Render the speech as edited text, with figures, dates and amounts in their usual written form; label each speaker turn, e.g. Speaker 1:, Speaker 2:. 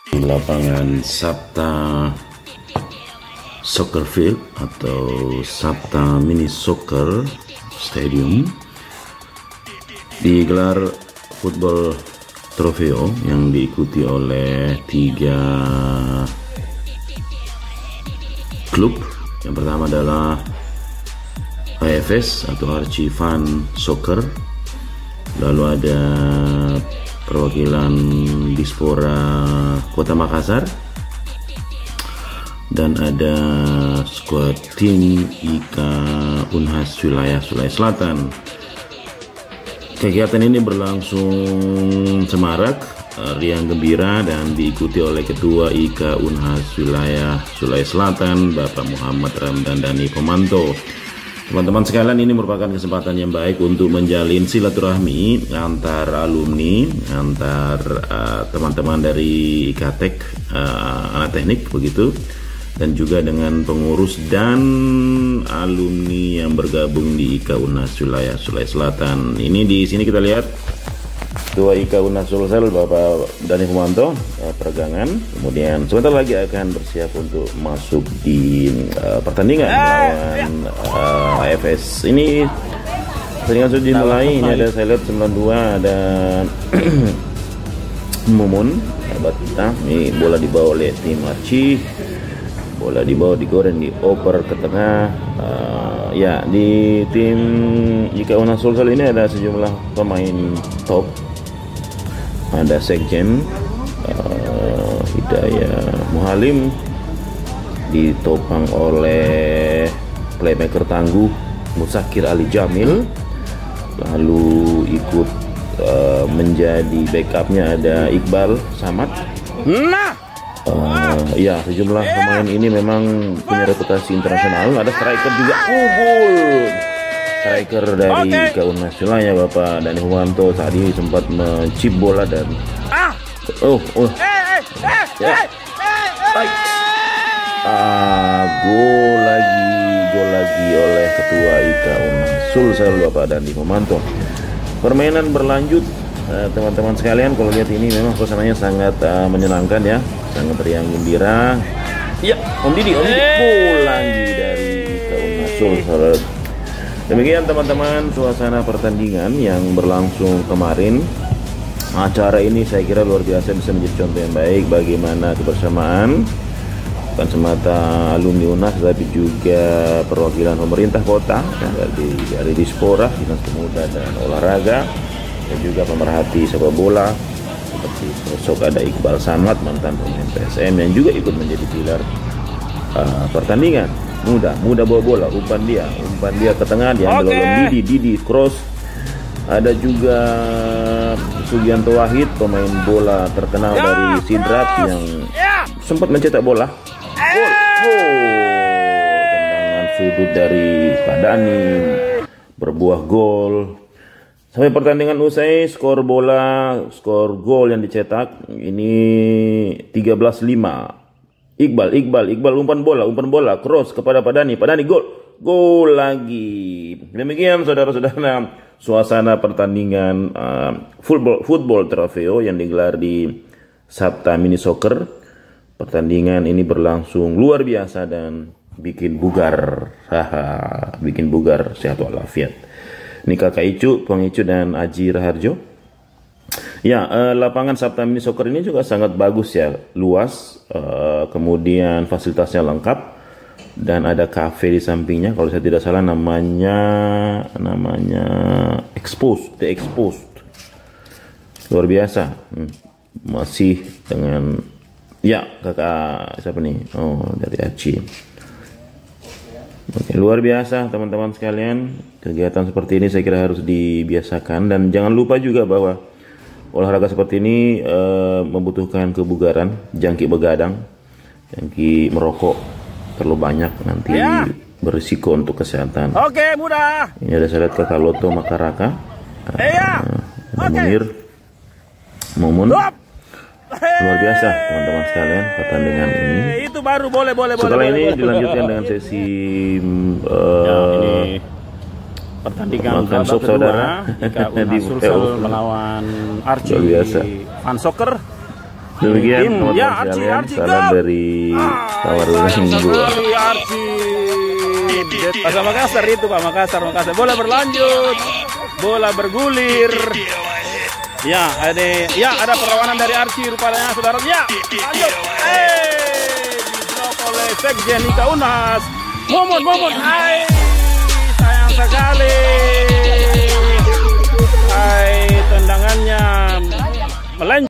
Speaker 1: Di lapangan Sabta Soccer Field atau Sabta Mini Soccer Stadium digelar football trofeo yang diikuti oleh 3 klub. Yang pertama adalah AFS atau Archie Fan Soccer, lalu ada perwakilan Dispora Kota Makassar, dan ada skuad tim IK Unhas wilayah Sulawesi Selatan. Kegiatan ini berlangsung semarak, riang gembira, dan diikuti oleh Ketua IK Unhas wilayah Sulawesi Selatan, Bapak Muhammad Ramdan Dani Pomanto. Teman-teman sekalian, ini merupakan kesempatan yang baik untuk menjalin silaturahmi antar alumni, antar teman-teman dari IKTek, anak teknik begitu, dan juga dengan pengurus dan alumni yang bergabung di IK Unhas wilayah Sulawesi Selatan. Ini di sini kita lihat Ketua IK Unhas Sulsel Bapak Dani Pomanto peregangan, kemudian sebentar lagi akan bersiap untuk masuk di pertandingan melawan AFS. Ini pertandingan sudah dimulai. Ini ada, saya lihat 92, ada Mumun sahabat kita. Ini bola dibawa oleh tim Archie, bola dibawa, digoreng, dioper ke tengah. Ya, di tim IK Unhas Sulsel ini ada sejumlah pemain top. Ada Sekjen Hidayah Muhalim, ditopang oleh playmaker tangguh Musakir Ali Jamil, lalu ikut menjadi backupnya ada Iqbal Samad. Ya, sejumlah pemain ini memang punya reputasi internasional. Ada striker juga, striker dari IK Unhas wilayah Bapak Dani Pomanto saat ini sempat mencip bola dan gol lagi oleh Ketua IK Unhas Sulsel Bapak Dani Pomanto. Permainan berlanjut, teman-teman sekalian. Kalau lihat ini memang suasananya sangat menyenangkan ya, sangat riang gembira. Ya, Om Didi gol lagi dari IK Unhas Sulsel. Demikian teman-teman suasana pertandingan yang berlangsung kemarin. Acara ini saya kira luar biasa, bisa menjadi contoh yang baik bagaimana kebersamaan bukan semata alumni UNHAS tapi juga perwakilan pemerintah kota ya, dari Dispora, Dinas Pemuda dan Olahraga, dan juga pemerhati sepak bola seperti sosok ada Iqbal Samad, mantan pemain PSM yang juga ikut menjadi pilar pertandingan. Muda bawa bola, umpan dia ke tengah, diambil oleh Didi cross. Ada juga Sugianto Wahid, pemain bola terkenal dari Sidrat yang sempat mencetak bola. Tendangan sudut dari Pak Dani berbuah gol. Sampai pertandingan usai, skor gol yang dicetak ini 13-5. Iqbal umpan bola cross kepada Pak Dani gol lagi. Demikian saudara-saudara suasana pertandingan football trofeo yang digelar di Sabta Mini Soccer. Pertandingan ini berlangsung luar biasa dan bikin bugar sehat walafiat. Ini Kakak Icu, Pang Icu dan Aji Raharjo. Ya, lapangan Sabta Mini Soccer ini juga sangat bagus ya, luas, kemudian fasilitasnya lengkap, dan ada kafe di sampingnya. Kalau saya tidak salah namanya The Exposed. Luar biasa. Masih dengan kakak siapa nih? Dari Aceh. Oke, luar biasa teman-teman sekalian. Kegiatan seperti ini saya kira harus dibiasakan, dan jangan lupa juga bahwa olahraga seperti ini membutuhkan kebugaran. Jangki begadang, jangki merokok terlalu banyak nanti berisiko untuk kesehatan.
Speaker 2: Oke, mudah.
Speaker 1: Ini ada saya lihat Kakak Loto Makaraka, Munir, Mumun. Luar biasa teman-teman sekalian pertandingan ini.
Speaker 2: Itu baru boleh.
Speaker 1: Setelah ini dilanjutkan dengan sesi
Speaker 2: pertandingan
Speaker 1: makan
Speaker 2: babak
Speaker 1: sop
Speaker 2: kedua
Speaker 1: saudara
Speaker 2: Ika
Speaker 1: di
Speaker 2: Sulsel melawan Archie
Speaker 1: biasa.
Speaker 2: Fan Soccer.
Speaker 1: Demikian
Speaker 2: Ya,
Speaker 1: teman-teman
Speaker 2: Archie,
Speaker 1: sekalian,
Speaker 2: Archie,
Speaker 1: salam
Speaker 2: Gap.
Speaker 1: dari Kawarulang
Speaker 2: Sayang
Speaker 1: 2.
Speaker 2: sekali Archie. Pasal Makassar itu Pak, Makassar. Bola berlanjut, bola bergulir. Ya, ada perlawanan dari Archie rupanya saudara. Ya, lanjut. Diblok oleh Sekjen Ika Unhas. Momon. Sayang sekali. Tendangannya melanjut.